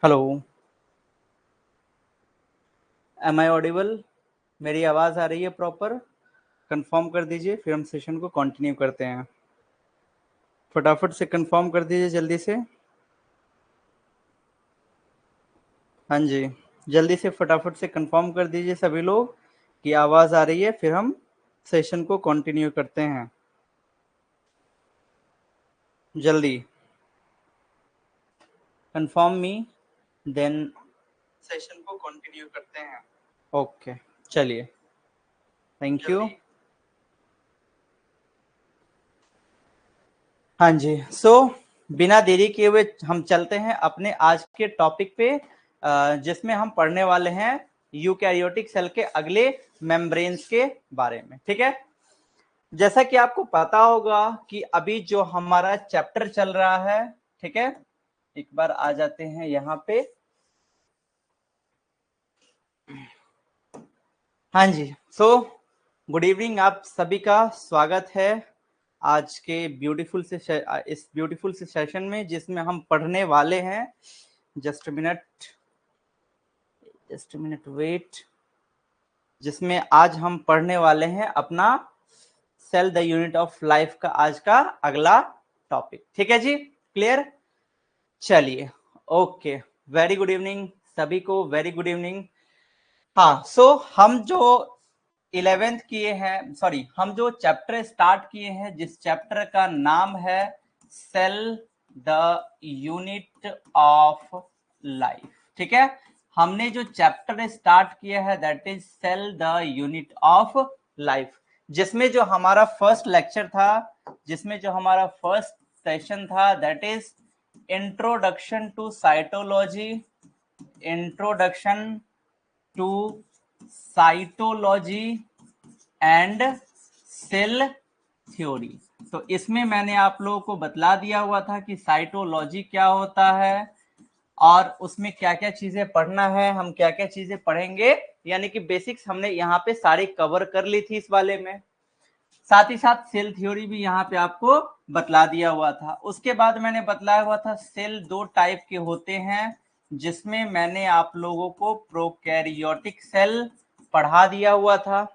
Hello, M I audible? मेरी आवाज़ आ रही है प्रॉपर? कंफर्म कर दीजिए, फिर हम सेशन को कंटिन्यू करते हैं। फटाफट से कंफर्म कर दीजिए जल्दी से। हाँ जी, जल्दी से फटाफट से कंफर्म कर दीजिए सभी लोग कि आवाज़ आ रही है, फिर हम सेशन को कंटिन्यू करते हैं। जल्दी कंफर्म मी, देन सेशन को कंटिन्यू करते हैं। ओके, चलिए, थैंक यू। हाँ जी, बिना देरी किए हुए हम चलते हैं अपने आज के टॉपिक पे, जिसमें हम पढ़ने वाले हैं यूकैरियोटिक सेल के अगले मेम्ब्रेन्स के बारे में। ठीक है, जैसा कि आपको पता होगा कि अभी जो हमारा चैप्टर चल रहा है, ठीक है, एक बार आ जाते हैं यहाँ पे। हाँ जी, गुड इवनिंग, आप सभी का स्वागत है आज के इस ब्यूटीफुल से सेशन में, जिसमें हम पढ़ने वाले हैं। Just minute wait. जिसमें आज हम पढ़ने वाले हैं अपना cell the unit of life का आज का अगला टॉपिक। ठीक है जी, क्लियर? चलिए, ओके, वेरी गुड इवनिंग सभी को, वेरी गुड इवनिंग। हाँ, हम जो 11th किए हैं, सॉरी, हम जो चैप्टर स्टार्ट किए हैं, जिस चैप्टर का नाम है cell the unit of life. ठीक है, हमने जो चैप्टर स्टार्ट किया है that is cell the unit of life, जिसमें जो हमारा फर्स्ट लेक्चर था, जिसमें जो हमारा फर्स्ट सेशन था that is introduction to cytology, introduction to cytology and cell theory. तो इसमें मैंने आप लोगों को बतला दिया हुआ था कि साइटोलॉजी क्या होता है और उसमें क्या क्या चीजें पढ़ना है, हम क्या क्या चीजें पढ़ेंगे, यानी कि बेसिक्स हमने यहाँ पे सारी कवर कर ली थी इस वाले में। साथ ही साथ सेल थ्योरी भी यहाँ पे आपको बतला दिया हुआ था। उसके बाद मैंने बतलाया हुआ था सेल दो टाइप के होते हैं, जिसमें मैंने आप लोगों को प्रोकैरियोटिक सेल पढ़ा दिया हुआ था।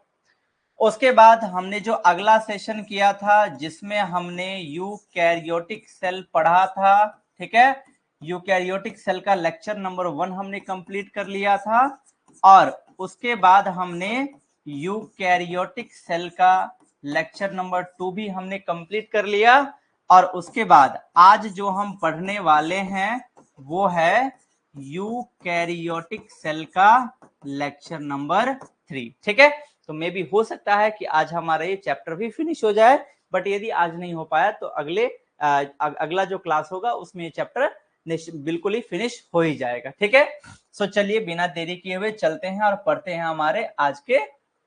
उसके बाद हमने जो अगला सेशन किया था, जिसमें हमने यूकैरियोटिक सेल पढ़ा था, ठीक है, यूकैरियोटिक सेल का लेक्चर नंबर 1 हमने कंप्लीट कर लिया था। और उसके बाद हमने यूकैरियोटिक सेल का लेक्चर नंबर 2 भी हमने कंप्लीट कर लिया। और उसके बाद आज जो हम पढ़ने वाले हैं वो है यूकैरियोटिक सेल का लेक्चर नंबर 3। ठीक है, तो मे भी हो सकता है कि आज हमारा ये चैप्टर भी फिनिश हो जाए, बट यदि आज नहीं हो पाया तो अगला जो क्लास होगा उसमें ये चैप्टर बिल्कुल ही फिनिश हो ही जाएगा। ठीक है, चलिए बिना देरी किए हुए चलते हैं और पढ़ते हैं हमारे आज के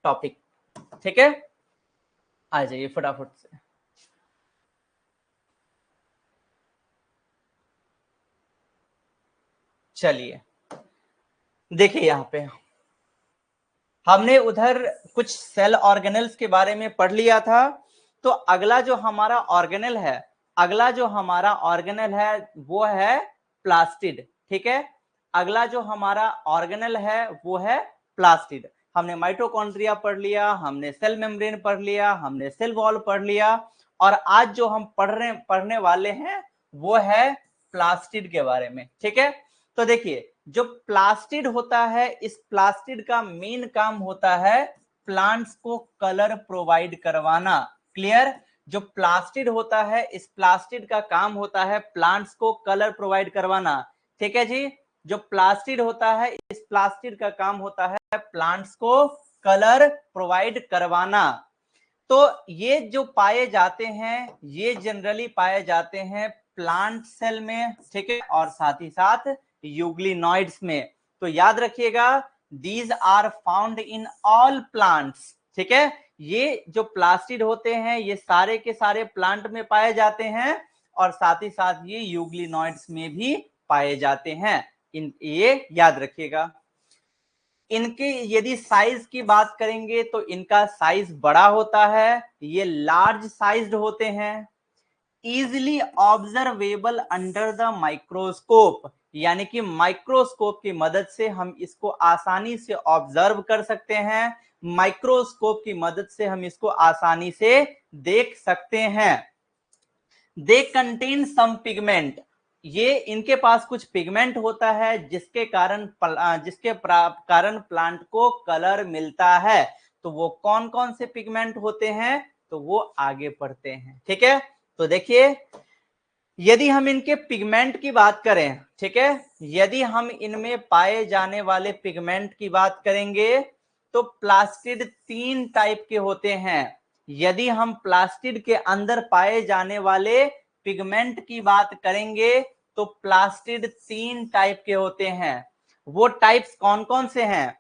टॉपिक। ठीक है, आ जाइए फटाफट से। चलिए देखिए, यहाँ पे हमने उधर कुछ सेल ऑर्गेनल्स के बारे में पढ़ लिया था। तो अगला जो हमारा ऑर्गेनल है वो है प्लास्टिड। ठीक है, अगला जो हमारा ऑर्गेनल है वो है प्लास्टिड। हमने माइटोकॉन्ड्रिया पढ़ लिया, हमने सेल मेम्ब्रेन पढ़ लिया, हमने सेल वॉल पढ़ लिया, और आज जो हम पढ़ने वाले हैं वो है प्लास्टिड के बारे में। ठीक है, तो देखिए, जो प्लास्टिड होता है, इस प्लास्टिड का मेन काम होता है प्लांट्स को कलर प्रोवाइड करवाना। क्लियर? जो प्लास्टिड होता है, इस प्लास्टिड का काम होता है प्लांट्स को कलर प्रोवाइड करवाना। ठीक है जी, जो प्लास्टिड होता है, इस प्लास्टिड का काम होता है प्लांट्स को कलर प्रोवाइड करवाना। तो ये जो पाए जाते हैं, ये जनरली पाए जाते हैं प्लांट सेल में, ठीक है, और साथ ही साथ यूग्लिनॉइड्स में। तो याद रखिएगा, these are found in all plants. ठीक है, ये जो प्लास्टिड होते हैं ये सारे के सारे प्लांट में पाए जाते हैं, और साथ ही साथ ये यूग्लिनॉइड्स में भी पाए जाते हैं। ये याद रखिएगा। इनके यदि साइज की बात करेंगे तो इनका साइज बड़ा होता है, ये लार्ज साइज्ड होते हैं, easily observable under the microscope. यानी कि माइक्रोस्कोप की मदद से हम इसको आसानी से ऑब्जर्व कर सकते हैं, माइक्रोस्कोप की मदद से हम इसको आसानी से देख सकते हैं। दे कंटेन सम पिगमेंट, ये इनके पास कुछ पिगमेंट होता है जिसके कारण प्लांट को कलर मिलता है। तो वो कौन कौन से पिगमेंट होते हैं, तो वो आगे पढ़ते हैं। ठीक है, तो देखिए यदि हम इनके पिगमेंट की बात करें, ठीक है, यदि हम इनमें पाए जाने वाले पिगमेंट की बात करेंगे तो प्लास्टिड 3 टाइप के होते हैं। यदि हम प्लास्टिड के अंदर पाए जाने वाले पिगमेंट की बात करेंगे तो प्लास्टिड 3 टाइप के होते हैं। वो टाइप्स कौन कौन से हैं?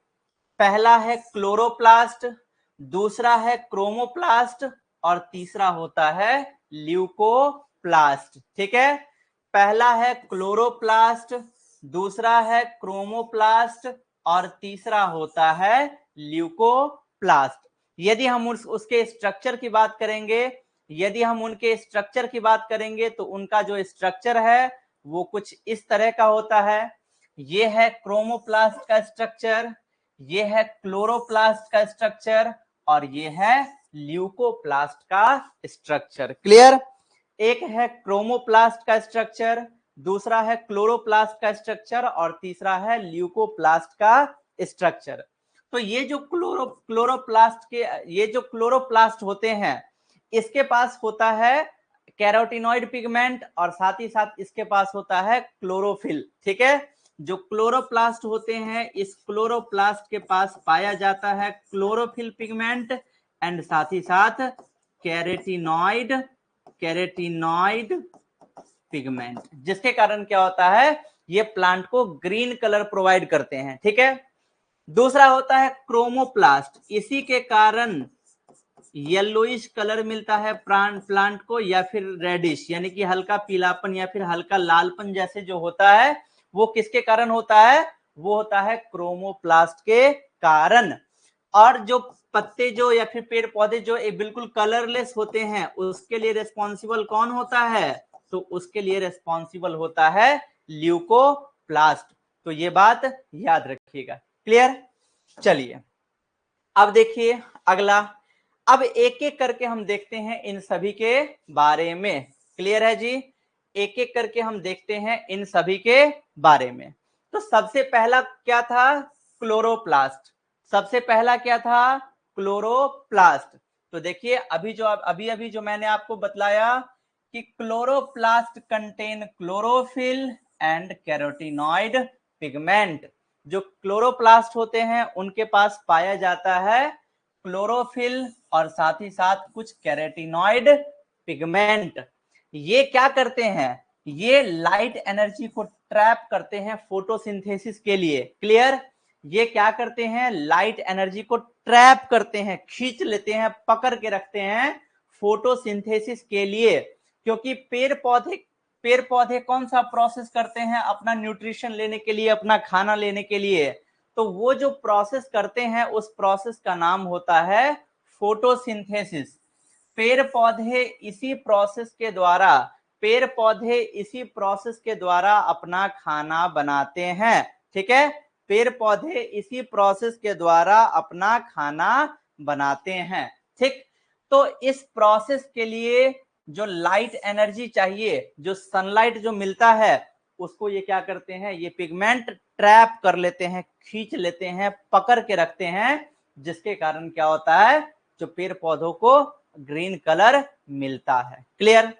पहला है क्लोरोप्लास्ट, दूसरा है क्रोमोप्लास्ट और तीसरा होता है ल्यूकोप्लास्ट। ठीक है, पहला है क्लोरोप्लास्ट, दूसरा है क्रोमोप्लास्ट और तीसरा होता है ल्यूकोप्लास्ट। यदि हम उसके स्ट्रक्चर की बात करेंगे, यदि हम उनके स्ट्रक्चर की बात करेंगे तो उनका जो स्ट्रक्चर है वो कुछ इस तरह का होता है। ये है क्रोमोप्लास्ट का स्ट्रक्चर, ये है क्लोरोप्लास्ट का स्ट्रक्चर और ये है ल्यूकोप्लास्ट का स्ट्रक्चर। क्लियर? एक है क्रोमोप्लास्ट का स्ट्रक्चर, दूसरा है क्लोरोप्लास्ट का स्ट्रक्चर और तीसरा है ल्यूकोप्लास्ट का स्ट्रक्चर। तो ये जो क्लोरोप्लास्ट होते हैं, इसके पास होता है कैरोटिनॉइड पिगमेंट और साथ ही साथ इसके पास होता है क्लोरोफिल। ठीक है, जो क्लोरोप्लास्ट होते हैं, इस क्लोरोप्लास्ट के पास पाया जाता है क्लोरोफिल पिगमेंट एंड साथ ही साथ कैरेटिनॉइड पिगमेंट, जिसके कारण क्या होता है, ये प्लांट को ग्रीन कलर प्रोवाइड करते हैं। ठीक है, दूसरा होता है क्रोमोप्लास्ट, इसी के कारण येलोइश कलर मिलता है प्लांट को, या फिर रेडिश यानी कि हल्का पीलापन या फिर हल्का लालपन जैसे जो होता है, वो किसके कारण होता है, वो होता है क्रोमोप्लास्ट के कारण। और जो पत्ते जो या फिर पेड़ पौधे जो बिल्कुल कलरलेस होते हैं, उसके लिए रिस्पॉन्सिबल कौन होता है, तो उसके लिए रिस्पॉन्सिबल होता है ल्यूकोप्लास्ट। तो ये बात याद रखिएगा। क्लियर? चलिए अब देखिए अगला, अब एक एक करके हम देखते हैं इन सभी के बारे में। क्लियर है जी? एक एक करके हम देखते हैं इन सभी के बारे में। तो सबसे पहला क्या था, क्लोरोप्लास्ट। सबसे पहला क्या था, क्लोरोप्लास्ट। तो देखिए अभी जो मैंने आपको बतलाया कि chloroplast contain chlorophyll and carotenoid pigment. जो क्लोरोप्लास्ट होते हैं उनके पास पाया जाता है क्लोरोफिल और साथ ही साथ कुछ कैरोटिनॉइड पिगमेंट। ये क्या करते हैं, ये लाइट एनर्जी को ट्रैप करते हैं फोटोसिंथेसिस के लिए। क्लियर? ये क्या करते हैं, लाइट एनर्जी को ट्रैप करते हैं, खींच लेते हैं, पकड़ के रखते हैं फोटोसिंथेसिस के लिए। क्योंकि पेड़ पौधे कौन सा प्रोसेस करते हैं अपना न्यूट्रिशन लेने के लिए, अपना खाना लेने के लिए, तो वो जो प्रोसेस करते हैं उस प्रोसेस का नाम होता है फोटोसिंथेसिस। पेड़ पौधे इसी प्रोसेस के द्वारा अपना खाना बनाते हैं। ठीक है, पेड़ पौधे इसी प्रोसेस के द्वारा अपना खाना बनाते हैं। ठीक, तो इस प्रोसेस के लिए जो लाइट एनर्जी चाहिए, जो सनलाइट जो मिलता है, उसको ये क्या करते हैं, ये पिगमेंट ट्रैप कर लेते हैं, खींच लेते हैं, पकड़ के रखते हैं, जिसके कारण क्या होता है, जो पेड़ पौधों को ग्रीन कलर मिलता है। क्लियर?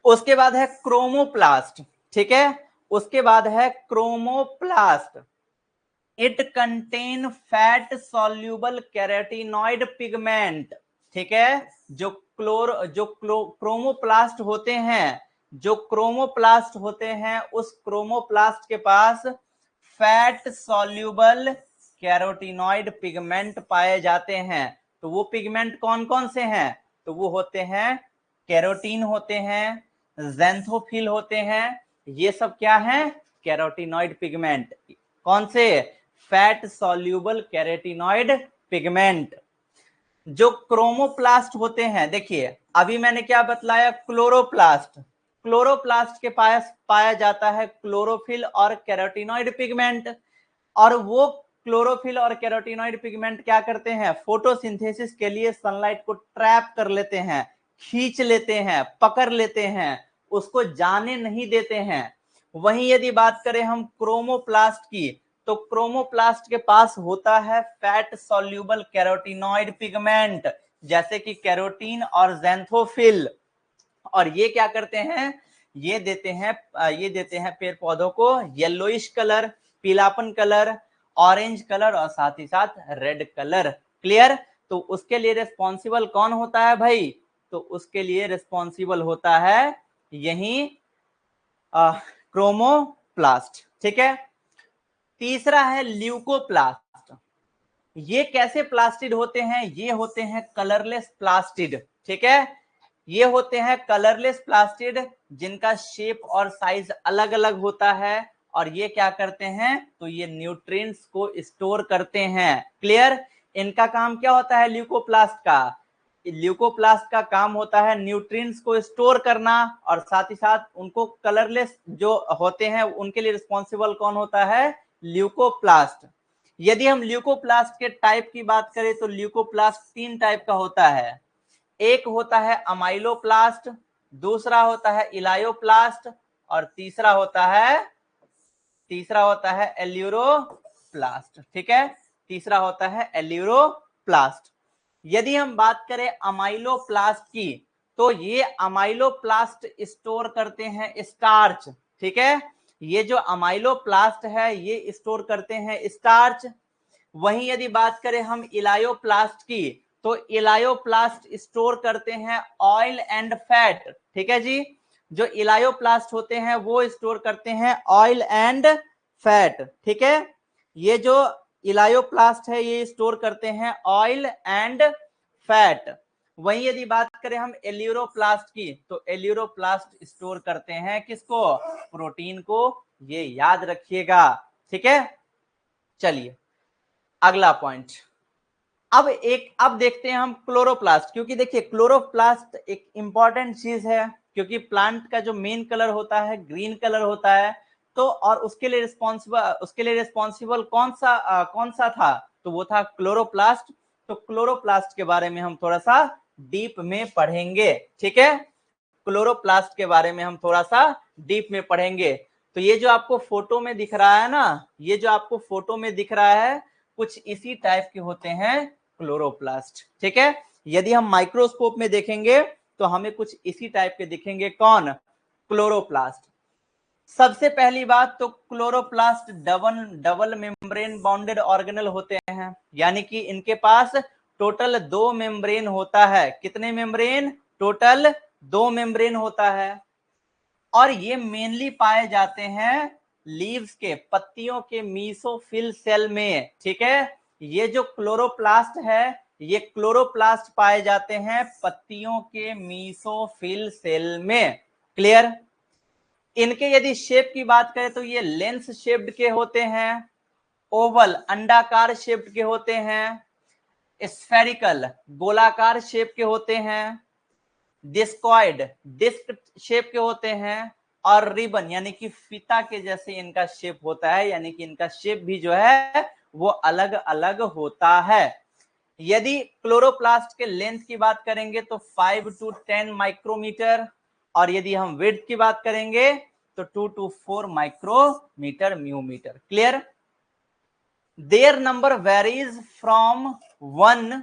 उसके बाद है क्रोमोप्लास्ट। ठीक है, उसके बाद है chromoplast. It contain fat soluble carotenoid pigment. ठीक है, जो क्रोमोप्लास्ट होते हैं, उस क्रोमोप्लास्ट के पास फैट सॉल्यूबल कैरोटिनॉइड पिगमेंट पाए जाते हैं। तो वो पिगमेंट कौन कौन से हैं, तो वो होते हैं कैरोटीन होते हैं, ज़ैंथोफिल होते हैं, ये सब क्या है, कैरोटिनॉइड पिगमेंट। कौन से, फैट सॉल्यूबल कैरोटिनॉइड पिगमेंट। जो क्रोमोप्लास्ट होते हैं, देखिए अभी मैंने क्या बतलाया, क्लोरोप्लास्ट क्लोरोप्लास्ट के पास पाया जाता है क्लोरोफिल और कैरोटीनॉइड पिगमेंट, और वो क्लोरोफिल और कैरोटीनॉइड पिगमेंट क्या करते हैं, फोटोसिंथेसिस के लिए सनलाइट को ट्रैप कर लेते हैं, खींच लेते हैं, पकड़ लेते हैं, उसको जाने नहीं देते हैं। वहीं यदि बात करें हम क्रोमोप्लास्ट की, तो क्रोमोप्लास्ट के पास होता है फैट सॉल्यूबल कैरोटीनॉइड पिगमेंट, जैसे कि कैरोटीन और ज़ैंथोफिल, और ये क्या करते हैं, ये देते हैं पेड़ पौधों को येलोइश कलर, पीलापन कलर, ऑरेंज कलर और साथ ही साथ रेड कलर। क्लियर? तो उसके लिए रिस्पॉन्सिबल कौन होता है भाई, तो उसके लिए रिस्पॉन्सिबल होता है यही क्रोमोप्लास्ट। ठीक है। तीसरा है ल्यूकोप्लास्ट। ये कैसे प्लास्टिड होते हैं, ये होते हैं कलरलेस प्लास्टिड। ठीक है, ये होते हैं कलरलेस प्लास्टिड जिनका शेप और साइज अलग अलग होता है, और ये क्या करते हैं, तो ये न्यूट्रिएंट्स को स्टोर करते हैं। क्लियर? इनका काम क्या होता है ल्यूकोप्लास्ट का, ल्यूकोप्लास्ट का काम होता है न्यूट्रिएंट्स को स्टोर करना, और साथ ही साथ उनको कलरलेस जो होते हैं उनके लिए रिस्पॉन्सिबल कौन होता है, ल्यूकोप्लास्ट। यदि हम ल्यूकोप्लास्ट के टाइप की बात करें तो ल्यूकोप्लास्ट 3 टाइप का होता है। एक होता है अमाइलोप्लास्ट, दूसरा होता है इलायोप्लास्ट, और तीसरा होता है एल्यूरोप्लास्ट। ठीक है, तीसरा होता है एल्यूरोप्लास्ट। यदि हम बात करें अमाइलोप्लास्ट की, तो ये अमाइलोप्लास्ट स्टोर करते हैं स्टार्च। ठीक है, ये जो अमाइलोप्लास्ट है ये स्टोर करते हैं स्टार्च। वहीं यदि बात करें हम इलायोप्लास्ट की, तो इलायोप्लास्ट स्टोर करते हैं ऑयल एंड फैट। ठीक है जी, जो इलायोप्लास्ट होते हैं वो स्टोर करते हैं ऑयल एंड फैट। ठीक है, ये जो इलायोप्लास्ट है ये स्टोर करते हैं ऑयल एंड फैट। वहीं यदि बात करें हम एल्यूरोप्लास्ट की, तो एल्यूरोप्लास्ट स्टोर करते हैं किसको, प्रोटीन को। ये याद रखिएगा। ठीक है, चलिए अगला पॉइंट। अब देखते हैं हम क्लोरोप्लास्ट, क्योंकि देखिए क्लोरोप्लास्ट एक इंपॉर्टेंट चीज है, क्योंकि प्लांट का जो मेन कलर होता है ग्रीन कलर होता है, तो और उसके लिए रिस्पॉन्सिबल कौन सा था, तो वो था क्लोरोप्लास्ट। तो क्लोरोप्लास्ट के बारे में हम थोड़ा सा डीप में पढ़ेंगे। ठीक है, क्लोरोप्लास्ट के बारे में हम थोड़ा सा डीप में पढ़ेंगे। तो ये जो आपको फोटो में दिख रहा है ना, ये जो आपको फोटो में दिख रहा है, कुछ इसी टाइप के होते हैं क्लोरोप्लास्ट। ठीक है, यदि हम माइक्रोस्कोप में देखेंगे तो हमें कुछ इसी टाइप के दिखेंगे। कौन? क्लोरोप्लास्ट। सबसे पहली बात तो chloroplast double membrane bounded organelle होते हैं, यानी कि इनके पास टोटल 2 मेम्ब्रेन होता है। कितने मेम्ब्रेन? टोटल 2 मेम्ब्रेन होता है, और ये मेनली पाए जाते हैं लीव्स के, पत्तियों के मीसोफिल सेल में। ठीक है, ये जो क्लोरोप्लास्ट है ये क्लोरोप्लास्ट पाए जाते हैं पत्तियों के मीसोफिल सेल में। क्लियर? इनके यदि शेप की बात करें तो ये लेंस शेप्ड के होते हैं, ओवल अंडाकार शेप्ड के होते हैं, स्फेरिकल गोलाकार शेप के होते हैं, डिस्कॉइड डिस्क शेप के होते हैं, और रिबन यानी कि फीता के जैसे इनका शेप होता है, यानी कि इनका शेप भी जो है वो अलग अलग होता है। यदि क्लोरोप्लास्ट के लेंथ की बात करेंगे तो 5 to 10 माइक्रोमीटर, और यदि हम विड्थ की बात करेंगे तो 2 to 4 माइक्रोमीटर म्यूमीटर। Clear? There number varies from 1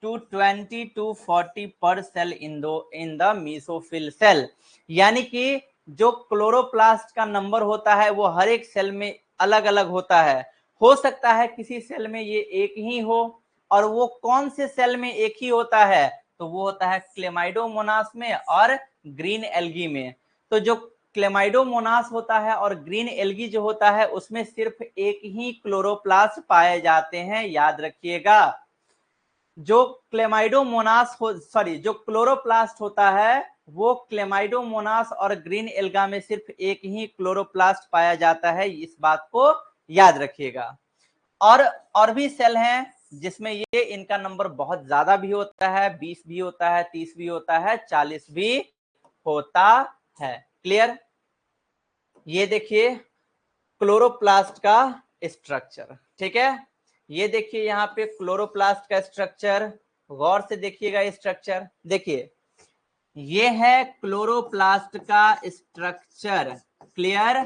to 20 to 40 per cell in the mesophyll cell, यानी कि जो क्लोरोप्लास्ट का नंबर होता है वो हर एक सेल में अलग अलग होता है। हो सकता है किसी सेल में ये एक ही हो, और वो कौन से सेल में एक ही होता है, तो वो होता है क्लेमाइडोमोनास में और ग्रीन एल्गी में। तो जो क्लेमाइडोमोनास होता है और ग्रीन एल्गी जो होता है उसमें सिर्फ एक ही क्लोरोप्लास्ट पाए जाते हैं, याद रखिएगा। जो जो क्लोरोप्लास्ट होता है वो क्लेमाइडोमोनास और ग्रीन एल्गा में सिर्फ एक ही क्लोरोप्लास्ट पाया जाता है, इस बात को याद रखिएगा। और भी सेल हैं जिसमें ये इनका नंबर बहुत ज्यादा भी होता है, 20 भी होता है, 30 भी होता है, 40 भी होता है। क्लियर। ये देखिए क्लोरोप्लास्ट का स्ट्रक्चर, ठीक है। ये देखिए यहाँ पे क्लोरोप्लास्ट का स्ट्रक्चर, गौर से देखिएगा स्ट्रक्चर। देखिए ये है क्लोरोप्लास्ट का स्ट्रक्चर, क्लियर।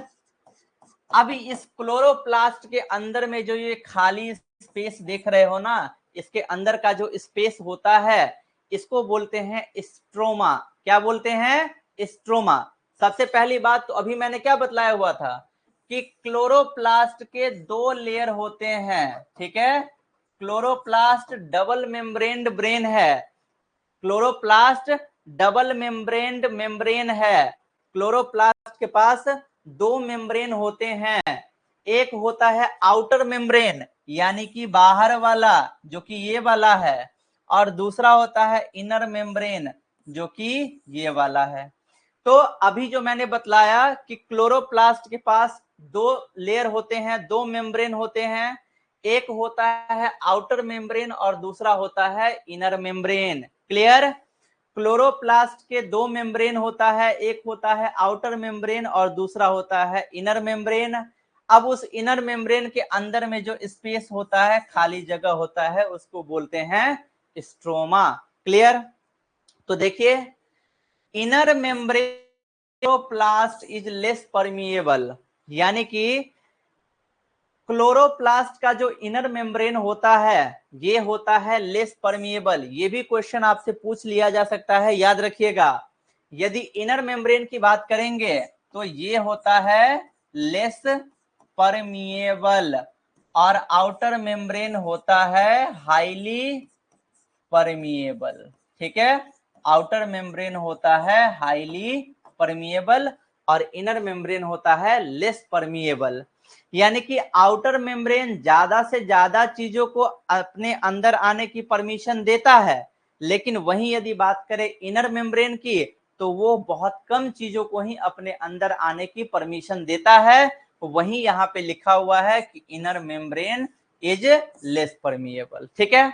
अभी इस क्लोरोप्लास्ट के अंदर में जो ये खाली स्पेस देख रहे हो ना, इसके अंदर का जो स्पेस होता है इसको बोलते हैं स्ट्रोमा। क्या बोलते हैं? स्ट्रोमा। सबसे पहली बात तो अभी मैंने क्या बतलाया हुआ था कि क्लोरोप्लास्ट के दो लेयर होते हैं, ठीक है। क्लोरोप्लास्ट डबल मेम्ब्रेन्ड ब्रेन है, क्लोरोप्लास्ट डबल मेम्ब्रेन्ड मेम्ब्रेन है। क्लोरोप्लास्ट के पास दो मेम्ब्रेन होते हैं, एक होता है आउटर मेम्ब्रेन यानी कि बाहर वाला जो कि ये वाला है, और दूसरा होता है इनर मेम्ब्रेन जो कि ये वाला है। तो अभी जो मैंने बतलाया कि क्लोरोप्लास्ट के पास दो लेयर होते हैं, दो मेम्ब्रेन होते हैं, एक होता है आउटर मेम्ब्रेन और दूसरा होता है इनर मेम्ब्रेन, क्लियर। क्लोरोप्लास्ट के दो मेम्ब्रेन होता है, एक होता है आउटर मेम्ब्रेन और दूसरा होता है इनर मेम्ब्रेन। अब उस इनर मेम्ब्रेन के अंदर में जो स्पेस होता है, खाली जगह होता है, उसको बोलते हैं स्ट्रोमा, क्लियर। तो देखिए inner membrane chloroplast is less permeable, यानी कि क्लोरोप्लास्ट का जो इनर मेम्ब्रेन होता है ये होता है लेस परमिएबल। ये भी क्वेश्चन आपसे पूछ लिया जा सकता है, याद रखिएगा। यदि इनर मेम्ब्रेन की बात करेंगे तो ये होता है लेस परमिएबल और आउटर मेम्ब्रेन होता है हाईली परमिएबल, ठीक है। आउटर मेम्ब्रेन होता है हाईली परमिएबल और इनर मेम्ब्रेन होता है लेस परमिएबल। यानी कि आउटर मेम्ब्रेन ज्यादा से ज्यादा चीजों को अपने अंदर आने की परमिशन देता है, लेकिन वहीं यदि बात करें इनर मेम्ब्रेन की तो वो बहुत कम चीजों को ही अपने अंदर आने की परमिशन देता है। वहीं यहाँ पे लिखा हुआ है कि inner membrane is less permeable, ठीक है।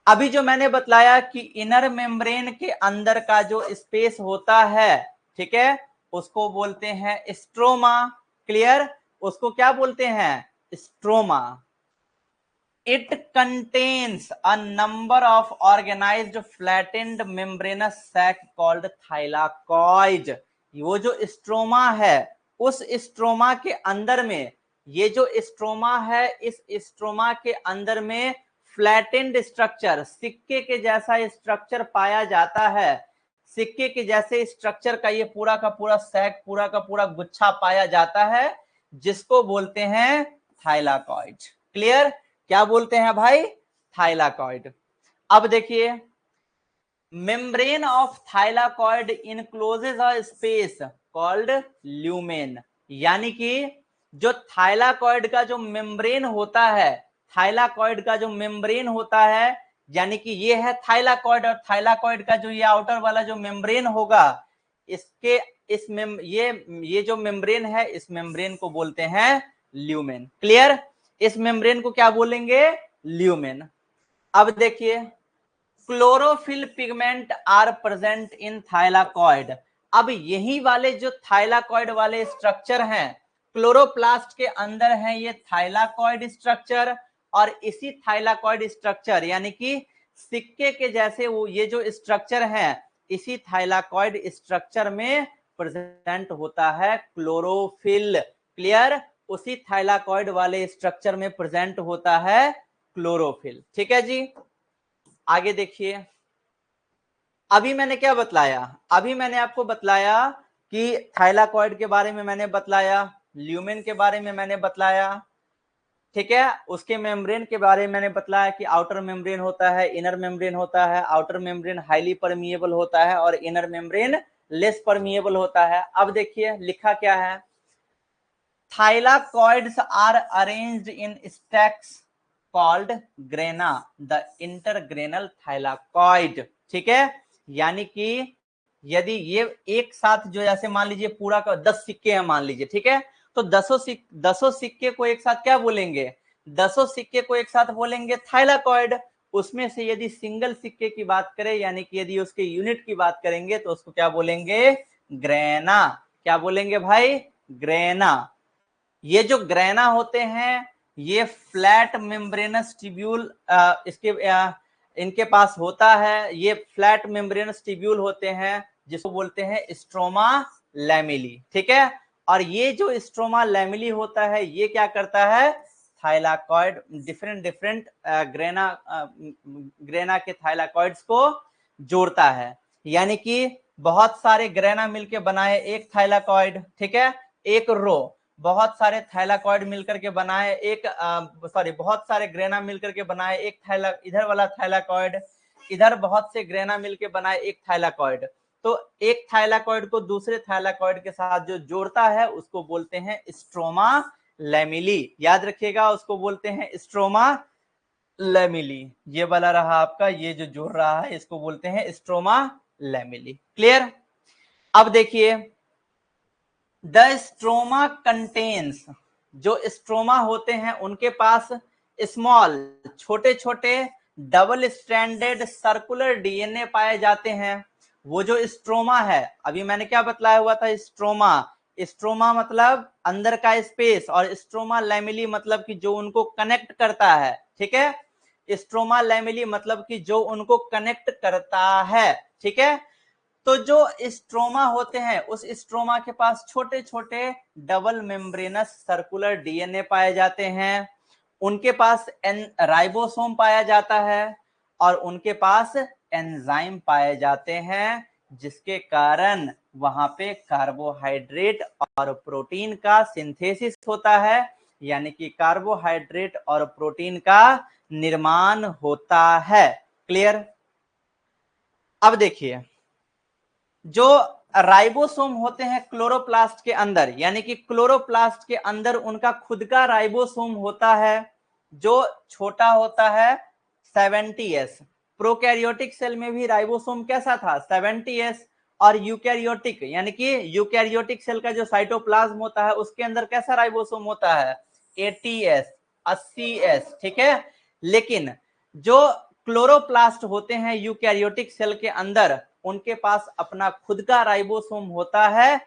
अभी जो मैंने बतलाया कि इनर मेम्ब्रेन के अंदर का जो स्पेस होता है, ठीक है, उसको बोलते हैं स्ट्रोमा, क्लियर। उसको क्या बोलते हैं? Stroma. It contains a number of organized flattened membranous sac called thylakoid. वो जो स्ट्रोमा है, उस स्ट्रोमा के अंदर में, ये जो स्ट्रोमा है, इस स्ट्रोमा के अंदर में फ्लैटेंड स्ट्रक्चर, सिक्के के जैसा स्ट्रक्चर पाया जाता है। सिक्के के जैसे स्ट्रक्चर का ये पूरा का पूरा सैक, पूरा का पूरा गुच्छा पाया जाता है, जिसको बोलते हैं थाइलाकॉइड, क्लियर। क्या बोलते हैं भाई? थाइलाकॉइड। अब देखिए membrane of thylakoid encloses a space called lumen, यानी कि जो थाइलाकॉइड का जो मेम्ब्रेन होता है, थाइलाकॉइड का जो मेम्ब्रेन होता है, यानी कि ये है थाइलाकॉइड, और थाइलाकॉइड का जो ये आउटर वाला जो मेम्ब्रेन होगा, इसके ये जो मेम्ब्रेन है, इस मेम्ब्रेन को बोलते हैं ल्यूमेन, क्लियर। इस मेम्ब्रेन को क्या बोलेंगे? ल्यूमेन। अब देखिए chlorophyll pigment are present in thylakoid. अब यही वाले जो थाइलाकॉइड वाले स्ट्रक्चर हैं, क्लोरोप्लास्ट के अंदर है ये थाइलाकॉइड स्ट्रक्चर, और इसी थाइलाकॉइड स्ट्रक्चर यानी कि सिक्के के जैसे वो ये जो स्ट्रक्चर है, इसी थाइलाकॉइड स्ट्रक्चर में प्रेजेंट होता है क्लोरोफिल, क्लियर। उसी थाइलाकॉइड वाले स्ट्रक्चर में प्रेजेंट होता है क्लोरोफिल, ठीक है जी। आगे देखिए अभी मैंने क्या बतलाया? अभी मैंने आपको बतलाया कि थाइलाकॉइड के बारे में मैंने बतलाया, ल्यूमेन के बारे में मैंने बतलाया, ठीक है। उसके मेम्ब्रेन के बारे में मैंने बतलाया कि आउटर मेम्ब्रेन होता है, इनर मेम्ब्रेन होता है। आउटर मेम्ब्रेन हाईली परमिएबल होता है और इनर मेम्ब्रेन लेस परमिएबल होता है। अब देखिए लिखा क्या है, thylakoids are arranged in stacks called grana, the intergranal thylakoid, ठीक है। यानी कि यदि ये एक साथ जो जैसे मान लीजिए पूरा का 10 सिक्के हैं मान लीजिए, ठीक है, तो दसों सिक्के को एक साथ क्या बोलेंगे? 10 सिक्के को एक साथ बोलेंगे थाइलाकॉइड। उसमें से यदि सिंगल सिक्के की बात करें, यानी कि यदि उसके यूनिट की बात करेंगे, तो उसको क्या बोलेंगे? ग्रेना, क्या बोलेंगे भाई? ग्रेना। ये जो ग्रेना होते हैं ये फ्लैट मेम्ब्रेनस ट्यूब्यूल इनके पास होता है, ये फ्लैट मेम्ब्रेनस ट्यूब्यूल होते हैं जिसको बोलते हैं स्ट्रोमा लैमिली, ठीक है। और ये जो स्ट्रोमा लैमिली होता है ये क्या करता है? थाइलाकॉइड, डिफरेंट डिफरेंट ग्रेना के थाइलाकॉइड्स को जोड़ता है, यानी कि बहुत सारे ग्रेना मिलके बनाए एक थाइलाकॉइड, ठीक है। एक रो, बहुत सारे थाइलाकॉइड मिलकर के बनाए एक बहुत सारे ग्रेना मिलकर के बनाए एक इधर वाला थाइलाकॉइड, इधर बहुत से ग्रेना मिलके बनाए एक थाइलाकॉइड। तो एक थाइलाकॉइड को दूसरे थाइलाकॉइड के साथ जो जोड़ता है उसको बोलते हैं स्ट्रोमा लैमिली। याद रखिएगा, उसको बोलते हैं स्ट्रोमा लैमिली। ये वाला रहा आपका, ये जो जोड़ रहा है इसको बोलते हैं स्ट्रोमा लैमिली। क्लियर? अब देखिए, द स्ट्रोमा कंटेन्स, जो स्ट्रोमा होते हैं उनके पास स्मॉल, छोटे छोटे डबल स्ट्रैंडेड सर्कुलर डीएनए पाए जाते हैं। वो जो स्ट्रोमा है, अभी मैंने क्या बतलाया हुआ था? स्ट्रोमा, स्ट्रोमा मतलब अंदर का स्पेस, और स्ट्रोमा लैमिली मतलब कि जो उनको कनेक्ट करता है, ठीक है। स्ट्रोमा लैमिली मतलब कि जो उनको कनेक्ट करता है, ठीक है। तो जो स्ट्रोमा होते हैं उस स्ट्रोमा के पास छोटे छोटे डबल मेम्ब्रेनस सर्कुलर डीएनए पाए जाते हैं, उनके पास राइबोसोम पाया जाता है, और उनके पास एंजाइम पाए जाते हैं, जिसके कारण वहां पे कार्बोहाइड्रेट और प्रोटीन का सिंथेसिस होता है, यानी कि कार्बोहाइड्रेट और प्रोटीन का निर्माण होता है। क्लियर? अब देखिए, जो राइबोसोम होते हैं क्लोरोप्लास्ट के अंदर, यानी कि क्लोरोप्लास्ट के अंदर उनका खुद का राइबोसोम होता है, जो छोटा होता है 70s। प्रोकैरियोटिक सेल में भी राइबोसोम कैसा था? 70s। और यूकैरियोटिक, यानी कि यूकैरियोटिक सेल का जो साइटोप्लाज्म होता है उसके अंदर कैसा राइबोसोम होता है? 80s, 80s, ठीक है। लेकिन जो क्लोरोप्लास्ट होते हैं यूकैरियोटिक सेल के अंदर, उनके पास अपना खुद का राइबोसोम होता है।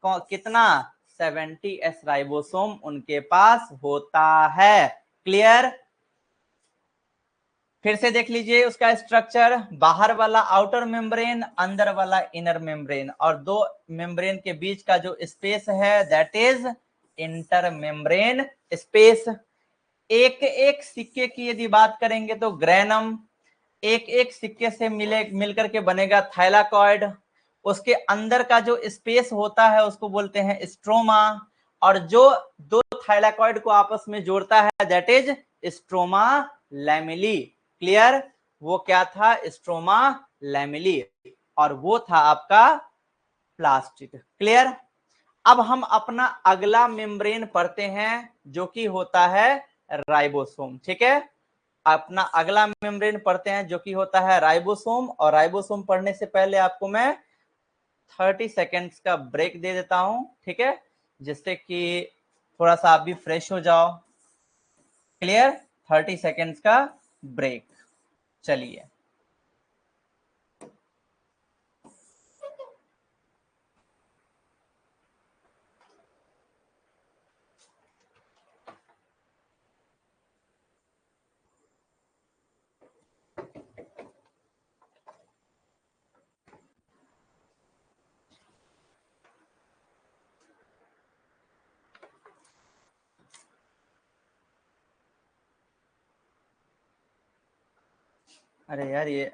कितना? 70s राइबोसोम उनके पास होता है। क्लियर? फिर से देख लीजिए उसका स्ट्रक्चर, बाहर वाला आउटर मेम्ब्रेन, अंदर वाला इनर मेम्ब्रेन, और दो मेम्ब्रेन के बीच का जो स्पेस है that is inter membrane space. एक एक सिक्के की यदि बात करेंगे तो ग्रेनम, एक एक सिक्के से मिलकर के बनेगा थाइलाकॉइड, उसके अंदर का जो स्पेस होता है उसको बोलते हैं स्ट्रोमा, और जो दो थाइलाकॉइड को आपस में जोड़ता है that is stroma lamellae. Clear? वो क्या था? स्ट्रोमा लैमिली, और वो था आपका प्लास्टिड। क्लियर? अब हम अपना अगला मेम्ब्रेन पढ़ते हैं जो कि होता है राइबोसोम, ठीक है। अपना अगला मेम्ब्रेन पढ़ते हैं जो कि होता है राइबोसोम, और राइबोसोम पढ़ने से पहले आपको मैं 30 सेकेंड्स का ब्रेक दे देता हूं, ठीक है, जिससे कि थोड़ा सा आप भी फ्रेश हो जाओ। क्लियर? 30 सेकेंड्स का ब्रेक। चलिए। अरे यार ये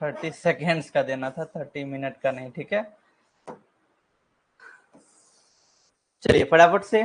30 सेकेंड्स का देना था, 30 मिनट का नहीं, ठीक है। चलिए फटाफट से।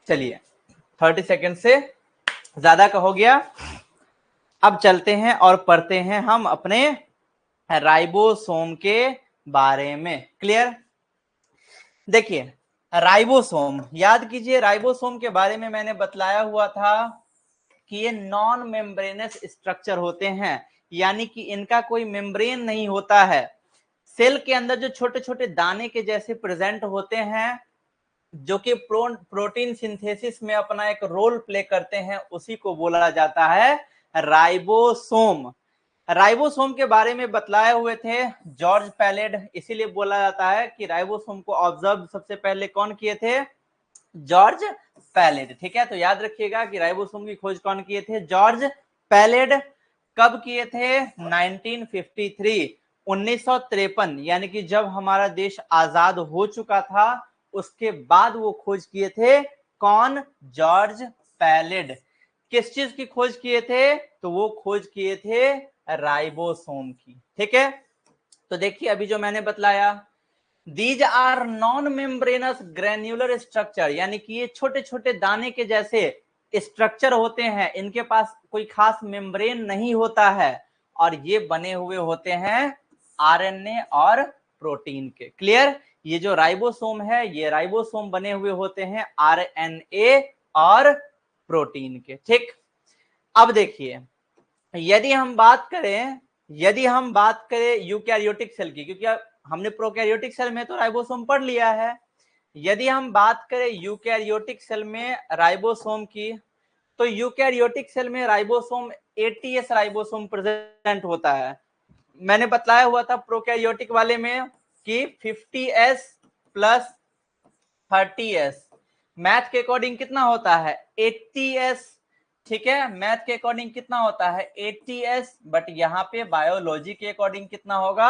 चलिए 30 सेकंड से ज्यादा का हो गया। अब चलते हैं और पढ़ते हैं हम अपने राइबोसोम के बारे में। क्लियर? देखिए राइबोसोम, याद कीजिए राइबोसोम के बारे में मैंने बतलाया हुआ था कि ये नॉन मेम्ब्रेनस स्ट्रक्चर होते हैं, यानी कि इनका कोई मेम्ब्रेन नहीं होता है। सेल के अंदर जो छोटे छोटे दाने के जैसे प्रेजेंट होते हैं, जो कि प्रोटीन सिंथेसिस में अपना एक रोल प्ले करते हैं, उसी को बोला जाता है राइबोसोम। राइबोसोम के बारे में बतलाए हुए थे जॉर्ज पैलेड, इसीलिए बोला जाता है कि राइबोसोम को ऑब्जर्व सबसे पहले कौन किए थे? George pallid. ठीक है, तो याद रखिएगा कि राइबोसोम की खोज कौन किए थे? George pallid. कब किए थे? 1953, 1953, यानी कि जब हमारा देश आजाद हो चुका था उसके बाद वो खोज किए थे। कौन? George pallid. किस चीज की खोज किए थे? तो वो खोज किए थे राइबोसोम की। ठीक है, तो देखिए अभी जो मैंने बतलाया, these are non membranous granular structure, यानी कि ये छोटे छोटे दाने के जैसे स्ट्रक्चर होते हैं, इनके पास कोई खास मेम्ब्रेन नहीं होता है और ये बने हुए होते हैं आरएनए और प्रोटीन के। क्लियर? ये जो राइबोसोम है, ये राइबोसोम बने हुए होते हैं आरएनए और प्रोटीन के। ठीक, अब देखिए यदि हम बात करें यूकैरियोटिक सेल की, क्योंकि हमने प्रोकैरियोटिक सेल में तो राइबोसोम पढ़ लिया है, यदि हम बात करें यूकैरियोटिक सेल में राइबोसोम की, तो यूकैरियोटिक सेल में राइबोसोम एटीएस राइबोसोम प्रेजेंट होता है। मैंने बतलाया हुआ था प्रोकैरियोटिक वाले में कि 50s प्लस 30s, मैथ के अकॉर्डिंग कितना होता है? 80s। ठीक है, मैथ के अकॉर्डिंग कितना होता है? 80s, बट यहाँ पे बायोलॉजी के अकॉर्डिंग कितना होगा?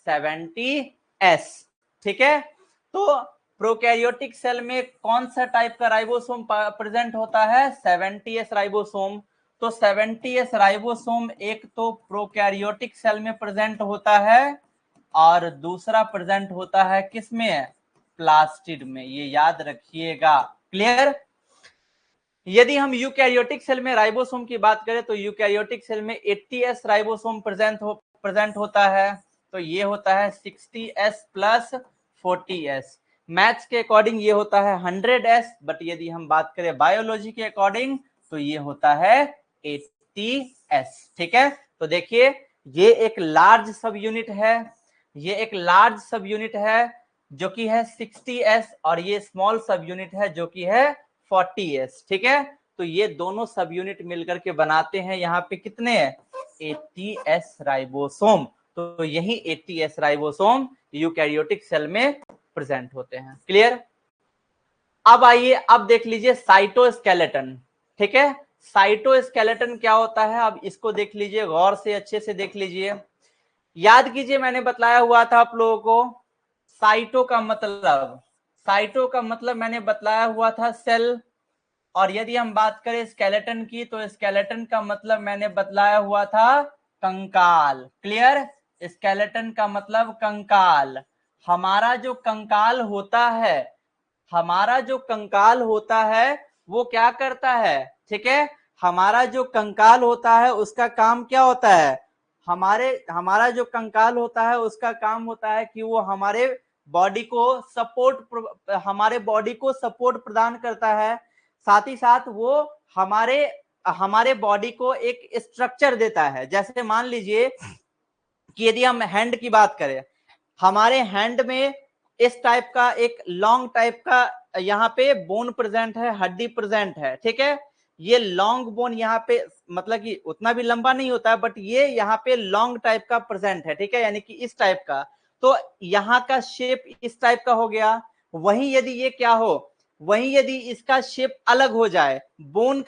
70s। ठीक है, तो प्रोकैरियोटिक सेल में कौन सा टाइप का राइबोसोम प्रेजेंट होता है? 70s ribosome. तो 70s राइबोसोम एक तो प्रोकैरियोटिक सेल में प्रेजेंट होता है और दूसरा प्रेजेंट होता है किसमें? प्लास्टिड में। ये याद रखिएगा। क्लियर? यदि हम यूकैरियोटिक सेल में राइबोसोम की बात करें तो यूकैरियोटिक सेल में 80s राइबोसोम प्रेजेंट होता है, तो ये होता है 60s प्लस 40s। मैथ्स के अकॉर्डिंग ये होता है 100s, बट यदि हम बात करें बायोलॉजी के अकॉर्डिंग तो ये होता है 80s। ठीक है, तो देखिए ये एक लार्ज सब यूनिट है, ये एक लार्ज सब यूनिट है जो कि है 60s, और ये स्मॉल सब यूनिट है जो कि है 40s। ठीक है, तो ये दोनों सब यूनिट मिलकर के बनाते हैं यहाँ पे कितने? 80s ribosome. तो यही 80s राइबोसोम यूकैरियोटिक सेल में प्रेजेंट होते हैं। क्लियर? अब आइए, अब देख लीजिए साइटोस्केलेटन। ठीक है, साइटोस्केलेटन क्या होता है अब इसको देख लीजिए, गौर से अच्छे से देख लीजिए। याद कीजिए मैंने बतलाया हुआ था आप लोगों को साइटो का मतलब मैंने बतलाया हुआ था सेल, और यदि हम बात करें स्केलेटन की तो स्केलेटन का मतलब मैंने बतलाया हुआ था कंकाल। क्लियर? स्केलेटन का मतलब कंकाल। हमारा जो कंकाल होता है वो क्या करता है? ठीक है, हमारा जो कंकाल होता है उसका काम क्या होता है? हमारा जो कंकाल होता है उसका काम होता है कि वो हमारे बॉडी को सपोर्ट प्रदान करता है, साथ ही साथ वो हमारे बॉडी को एक स्ट्रक्चर देता है। जैसे मान लीजिए कि यदि हम हैंड की बात करें, हमारे हैंड में इस टाइप का एक लॉन्ग टाइप का यहाँ पे बोन प्रेजेंट है, हड्डी प्रेजेंट है। ठीक है, ये लॉन्ग बोन यहाँ पे मतलब कि उतना भी लंबा नहीं होता है, बट ये यहाँ पे लॉन्ग टाइप का प्रेजेंट है। ठीक है, यानी कि इस टाइप का, तो यहाँ का शेप इस टाइप का हो गया। वहीं यदि इसका शेप अलग हो जाए, बोन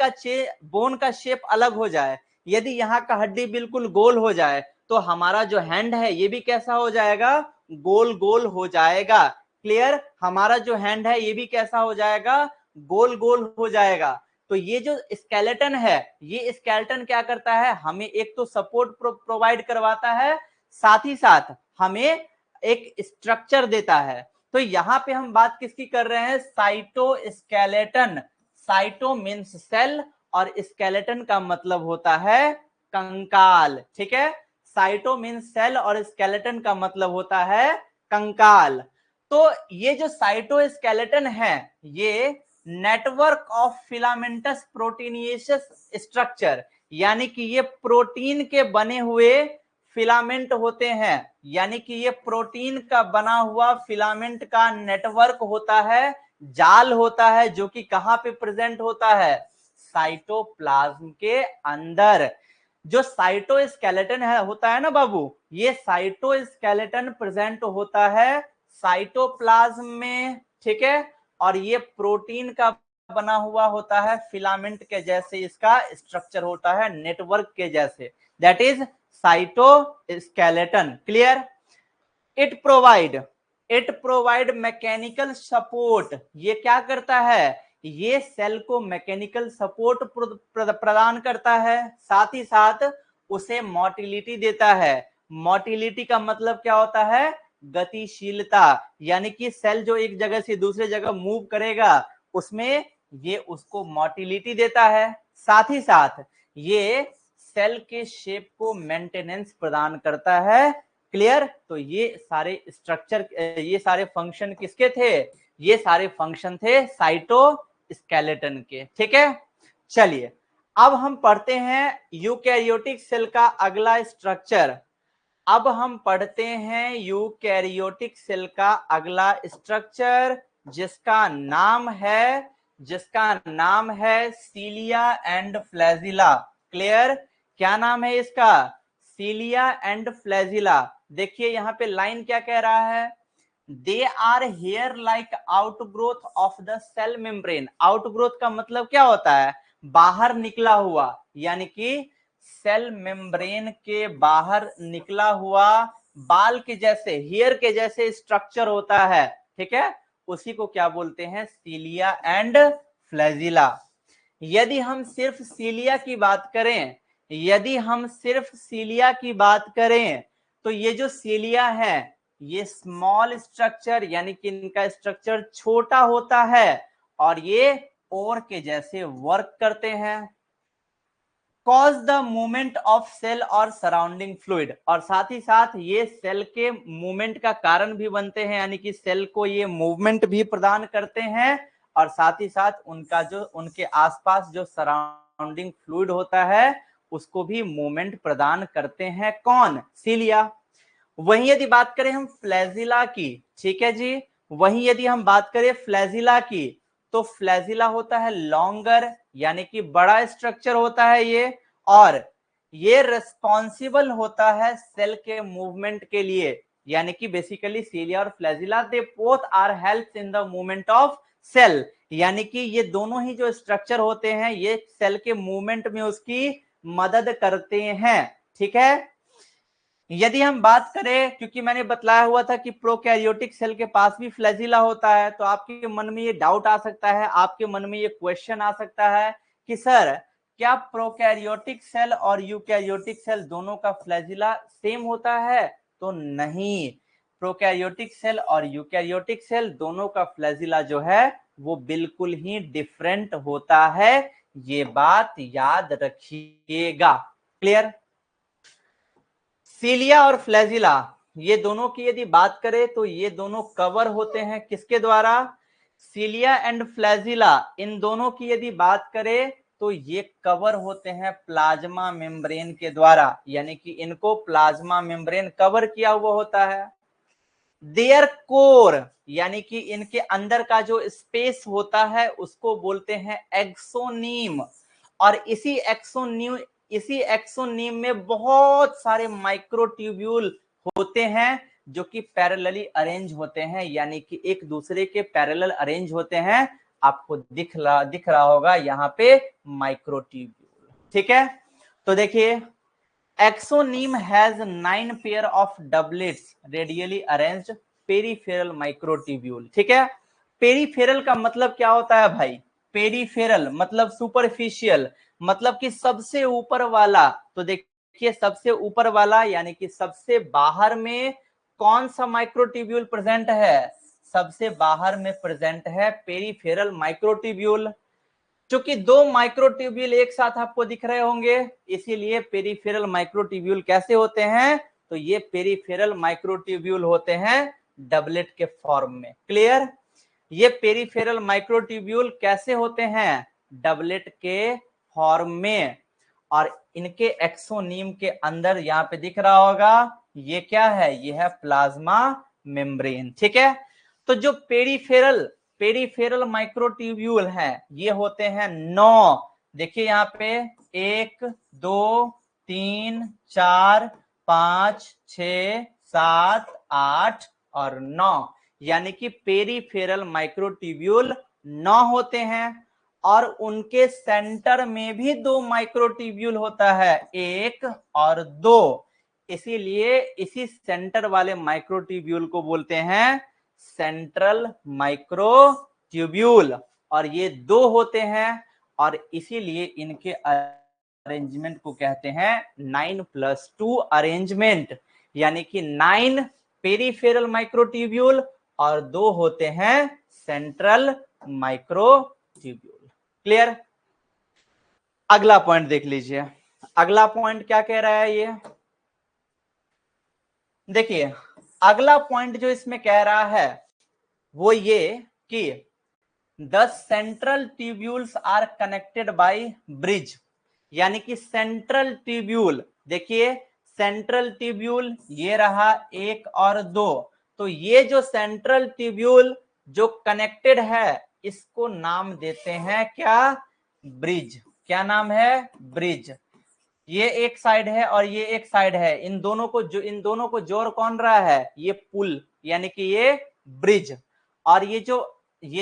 का शेप अलग हो जाए, यदि यहाँ का हड्डी बिल्कुल गोल हो जाए, तो हमारा जो हैंड है ये भी कैसा हो जाएगा? गोल गोल हो जाएगा। क्लियर? हमारा जो हैंड है ये भी कैसा हो जाएगा? गोल गोल हो जाएगा। तो ये जो स्केलेटन है, ये स्केलेटन क्या करता है? हमें एक तो सपोर्ट प्रोवाइड करवाता है, साथ ही साथ हमें एक स्ट्रक्चर देता है। तो यहाँ पे हम बात किसकी कर रहे हैं? साइटोस्केलेटन। साइटो मीन्स सेल और स्केलेटन का मतलब होता है कंकाल। ठीक है, साइटो मीन्स सेल और स्केलेटन का मतलब होता है कंकाल। तो ये जो साइटो स्केलेटन है ये network of filamentous proteinaceous structure, यानी कि ये प्रोटीन के बने हुए फिलामेंट होते हैं, यानी कि ये प्रोटीन का बना हुआ फिलामेंट का नेटवर्क होता है, जाल होता है, जो कि कहां पे प्रेजेंट होता है, साइटोप्लाज्म के अंदर। जो साइटोस्केलेटन है होता है ना बाबू, ये साइटोस्केलेटन प्रेजेंट होता है साइटोप्लाज्म में। ठीक है, और ये प्रोटीन का बना हुआ होता है फिलामेंट के जैसे, इसका स्ट्रक्चर होता है नेटवर्क के जैसे, that is cytoskeleton. Clear? It provide mechanical support, ये क्या करता है, ये सेल को मैकेनिकल सपोर्ट प्रदान करता है, साथ ही साथ उसे मोटिलिटी देता है। मोटिलिटी का मतलब क्या होता है, गतिशीलता, यानी कि सेल जो एक जगह से दूसरे जगह मूव करेगा उसमें ये उसको मोटिलिटी देता है। साथ ही साथ ये सेल के शेप को मेंटेनेंस प्रदान करता है। क्लियर? तो ये सारे स्ट्रक्चर, ये सारे फंक्शन किसके थे, ये सारे फंक्शन थे साइटोस्केलेटन के। ठीक है, चलिए अब हम पढ़ते हैं यूकैरियोटिक सेल का अगला स्ट्रक्चर। अब हम पढ़ते हैं यूकैरियोटिक सेल का अगला स्ट्रक्चर, जिसका नाम है सीलिया एंड फ्लैजिला। क्लियर? क्या नाम है इसका, सीलिया एंड फ्लैजिला। देखिए यहाँ पे लाइन क्या कह रहा है, they are hair like outgrowth of the cell membrane. Outgrowth का मतलब क्या होता है, बाहर निकला हुआ, यानी कि सेल मेम्ब्रेन के बाहर निकला हुआ बाल के जैसे, हेयर के जैसे स्ट्रक्चर होता है। ठीक है, उसी को क्या बोलते हैं, सीलिया एंड फ्लैजिला। यदि हम सिर्फ सीलिया की बात करें, यदि हम सिर्फ सीलिया की बात करें तो ये जो सीलिया है ये स्मॉल स्ट्रक्चर, यानी कि इनका स्ट्रक्चर छोटा होता है और ये ओर के जैसे वर्क करते हैं। Cause the movement of cell और सराउंडिंग फ्लूइड, और साथ ही साथ ये सेल के मूवमेंट का कारण भी बनते हैं, यानी कि सेल को ये मूवमेंट भी प्रदान करते हैं, और साथ ही साथ उनका जो उनके आसपास जो सराउंडिंग फ्लूइड होता है उसको भी मूवमेंट प्रदान करते हैं। कौन, सीलिया। वहीं यदि बात करें हम फ्लैजिला की, ठीक है जी, वहीं यदि हम बात करें फ्लैजिला की तो फ्लैजिला होता है लॉन्गर, यानी कि बड़ा स्ट्रक्चर होता है ये, और ये रिस्पॉन्सिबल होता है सेल के मूवमेंट के लिए, यानी कि बेसिकली सीलिया और flagella they both are helps in the movement of cell, यानी कि ये दोनों ही जो स्ट्रक्चर होते हैं ये सेल के मूवमेंट में उसकी मदद करते हैं। ठीक है, यदि हम बात करें, क्योंकि मैंने बतलाया हुआ था कि प्रोकैरियोटिक सेल के पास भी फ्लैजिला होता है, तो आपके मन में ये डाउट आ सकता है, आपके मन में ये क्वेश्चन आ सकता है कि सर क्या प्रोकैरियोटिक सेल और यूकैरियोटिक सेल दोनों का फ्लैजिला सेम होता है, तो नहीं, प्रोकैरियोटिक सेल और यूकैरियोटिक सेल दोनों का फ्लैजिला जो है वो बिल्कुल ही डिफरेंट होता है, ये बात याद रखिएगा। क्लियर? सीलिया और फ्लैजिला ये दोनों की यदि बात करें तो ये दोनों कवर होते हैं किसके द्वारा, सीलिया एंड फ्लैजिला, इन दोनों की यदि बात करें तो ये कवर होते हैं प्लाज्मा मेम्ब्रेन के द्वारा, यानी कि इनको प्लाज्मा मेम्ब्रेन कवर किया हुआ होता है। देयर कोर, यानी कि इनके अंदर का जो स्पेस होता है उसको बोलते हैं एक्सोनीम, और इसी एक्सोनीम में बहुत सारे माइक्रोट्यूब्यूल होते हैं जो कि पैरेलली अरेंज होते हैं, यानी कि एक दूसरे के पैरेलल अरेंज होते हैं। आपको दिख रहा होगा यहाँ पे माइक्रोट्यूब्यूल। ठीक है, तो देखिए axoneme has 9 pair of doublets radially arranged peripheral microtubule. ठीक है, पेरिफेरल का मतलब क्या होता है भाई, पेरिफेरल मतलब सुपरफिशियल, मतलब कि सबसे ऊपर वाला। तो देखिए सबसे ऊपर वाला यानी कि सबसे बाहर में कौन सा माइक्रोट्यूब्यूल प्रेजेंट है, सबसे बाहर में प्रेजेंट है पेरिफेरल माइक्रोट्यूब्यूल। चूंकि दो माइक्रोट्यूब्यूल एक साथ आपको दिख रहे होंगे, इसीलिए पेरिफेरल माइक्रोट्यूब्यूल कैसे होते हैं, तो ये पेरिफेरल माइक्रोट्यूब्यूल होते हैं डबलेट के फॉर्म में। क्लियर? ये पेरिफेरल माइक्रोट्यूब्यूल कैसे होते हैं, डबलेट के फॉर्म में, और इनके एक्सोनीम के अंदर यहाँ पे दिख रहा होगा, ये क्या है, ये है प्लाज्मा मेम्ब्रेन। ठीक है, तो जो पेरिफेरल माइक्रोट्यूब्यूल हैं, ये होते हैं 9। देखिए यहाँ पे 1 2 3 4 5 6 7 8 और 9, यानी कि पेरिफेरल माइक्रोट्यूब्यूल 9 होते हैं। और उनके सेंटर में भी 2 माइक्रोट्यूब्यूल होता है, 1 और 2। इसीलिए इसी सेंटर वाले माइक्रोट्यूब्यूल को बोलते हैं सेंट्रल माइक्रोट्यूब्यूल, और ये 2 होते हैं, और इसीलिए इनके अरेंजमेंट को कहते हैं 9+2 अरेंजमेंट, यानी कि 9 पेरिफेरल माइक्रोट्यूब्यूल और 2 होते हैं सेंट्रल माइक्रोट्यूब्यूल। क्लियर? अगला पॉइंट देख लीजिए, अगला पॉइंट क्या कह रहा है ये देखिए। अगला पॉइंट जो इसमें कह रहा है वो ये कि the central tubules are connected by bridge, यानी कि सेंट्रल ट्यूब्यूल, देखिए सेंट्रल ट्यूब्यूल ये रहा 1 और 2, तो ये जो सेंट्रल ट्यूब्यूल जो कनेक्टेड है, इसको नाम देते हैं क्या, ब्रिज। क्या नाम है, ब्रिज। ये एक साइड है और ये एक साइड है, इन दोनों को जोड़ कौन रहा है, ये पुल, यानी कि ये ब्रिज। और ये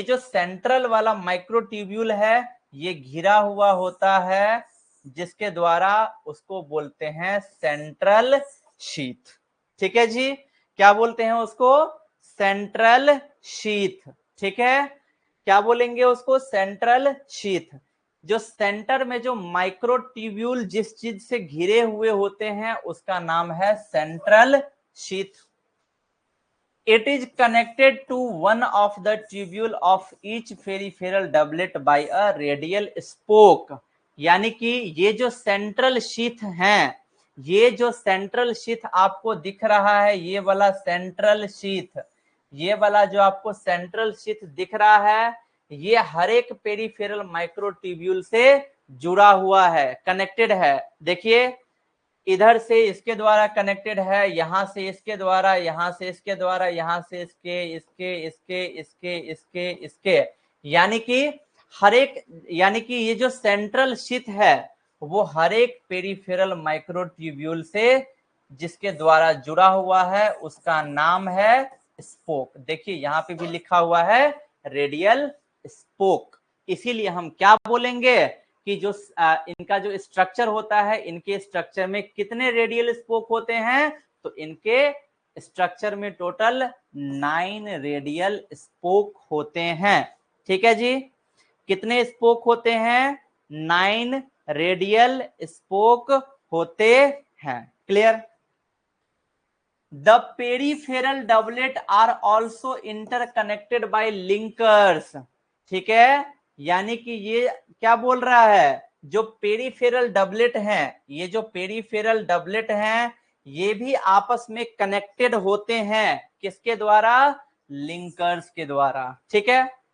जो सेंट्रल वाला माइक्रोट्यूब्यूल है, ये घिरा हुआ होता है, जिसके द्वारा उसको बोलते हैं सेंट्रल शीथ। ठीक है जी, क्या बोलते हैं उसको, सेंट्रल शीथ। ठीक है, क्या बोलेंगे उसको, सेंट्रल शीथ। जो सेंटर में जो माइक्रोट्यूब्यूल जिस चीज से घिरे हुए होते हैं, उसका नाम है central sheath. It is connected to one of the tubule of each peripheral doublet by a radial spoke, यानी कि ये जो सेंट्रल शीथ हैं, ये जो सेंट्रल शीथ आपको दिख रहा है, ये वाला सेंट्रल शीथ, ये वाला जो आपको सेंट्रल शीथ दिख रहा है, ये हर एक पेरिफेरल माइक्रोट्यूब्यूल से जुड़ा हुआ है, कनेक्टेड है। देखिए इधर से इसके द्वारा कनेक्टेड है, यहां से इसके द्वारा, यहां से इसके द्वारा, यहां से इसके, यानी कि हर एक, यानी कि ये जो सेंट्रल शीथ है वो हर एक पेरिफेरल माइक्रोट्यूब्यूल से जिसके द्वारा जुड़ा हुआ है, उसका नाम है स्पोक। देखिए यहाँ पे भी लिखा हुआ है रेडियल स्पोक। इसीलिए हम क्या बोलेंगे कि जो इनका जो स्ट्रक्चर होता है, इनके स्ट्रक्चर में कितने रेडियल स्पोक होते हैं, तो इनके स्ट्रक्चर में टोटल 9 रेडियल स्पोक होते हैं। ठीक है जी, कितने स्पोक होते हैं, 9 रेडियल स्पोक होते हैं। Clear? The peripheral doublet are also interconnected by linkers. ठीक है, यानी कि ये क्या बोल रहा है, जो पेरिफेरल डबलेट हैं, ये जो पेरिफेरल डबलेट हैं, ये भी आपस में कनेक्टेड होते हैं, किसके द्वारा, लिंकर्स के द्वारा। ठीक है,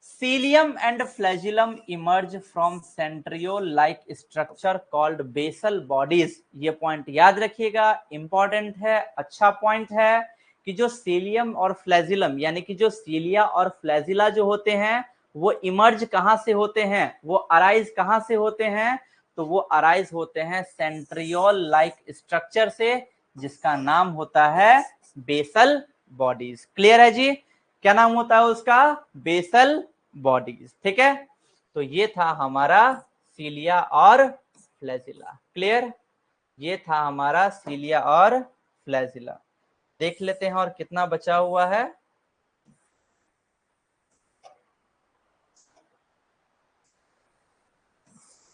cilium and flagellum emerge from centriole like structure called basal bodies. ये पॉइंट याद रखिएगा, इंपॉर्टेंट है, अच्छा पॉइंट है कि जो सीलियम और फ्लैजिलम, यानी कि जो सीलिया और फ्लैजिला जो होते हैं, वो इमर्ज कहां से होते हैं, वो अराइज कहां से होते हैं, तो वो अराइज होते हैं सेंट्रियोल लाइक स्ट्रक्चर से, जिसका नाम होता है बेसल बॉडीज। क्लियर है जी, क्या नाम होता है उसका, बेसल बॉडीज। ठीक है, तो ये था हमारा सीलिया और फ्लैजिला। क्लियर, ये था हमारा सीलिया और फ्लैजिला। देख लेते हैं और कितना बचा हुआ है।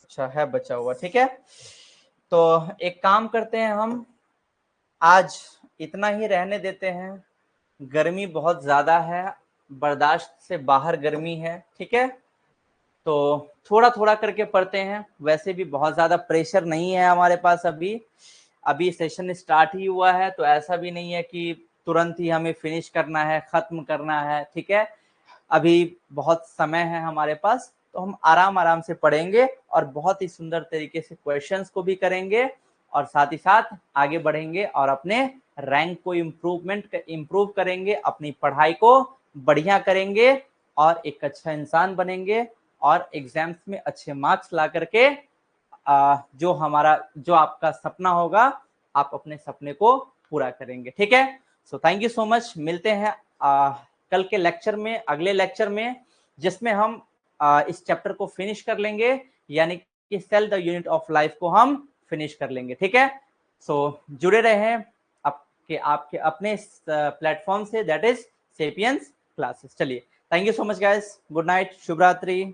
अच्छा है बचा हुआ, ठीक है, तो एक काम करते हैं, हम आज इतना ही रहने देते हैं, गर्मी बहुत ज्यादा है, बर्दाश्त से बाहर गर्मी है। ठीक है, तो थोड़ा थोड़ा करके पढ़ते हैं, वैसे भी बहुत ज़्यादा प्रेशर नहीं है हमारे पास अभी सेशन स्टार्ट ही हुआ है, तो ऐसा भी नहीं है कि तुरंत ही हमें फिनिश करना है, ख़त्म करना है, ठीक है। अभी बहुत समय है हमारे पास, तो हम आराम आराम से पढ़ेंगे और बहुत ही सुंदर तरीके से क्वेश्चंस को भी करेंगे और साथ ही साथ आगे बढ़ेंगे और अपने रैंक को इम्प्रूव करेंगे, अपनी पढ़ाई को बढ़िया करेंगे और एक अच्छा इंसान बनेंगे और एग्जाम्स में अच्छे मार्क्स ला करके जो आपका सपना होगा, आप अपने सपने को पूरा करेंगे, ठीक है। So thank you so much, मिलते हैं कल के लेक्चर में, अगले लेक्चर में, जिसमें हम इस चैप्टर को फिनिश कर लेंगे, यानी कि cell the unit of life को हम फिनिश कर लेंगे, ठीक है। सो जुड़े रहे आपके अपने प्लेटफॉर्म से, दैट इज सेपियंस क्लासेस। चलिए, thank you so much guys, good night, शुभ रात्रि।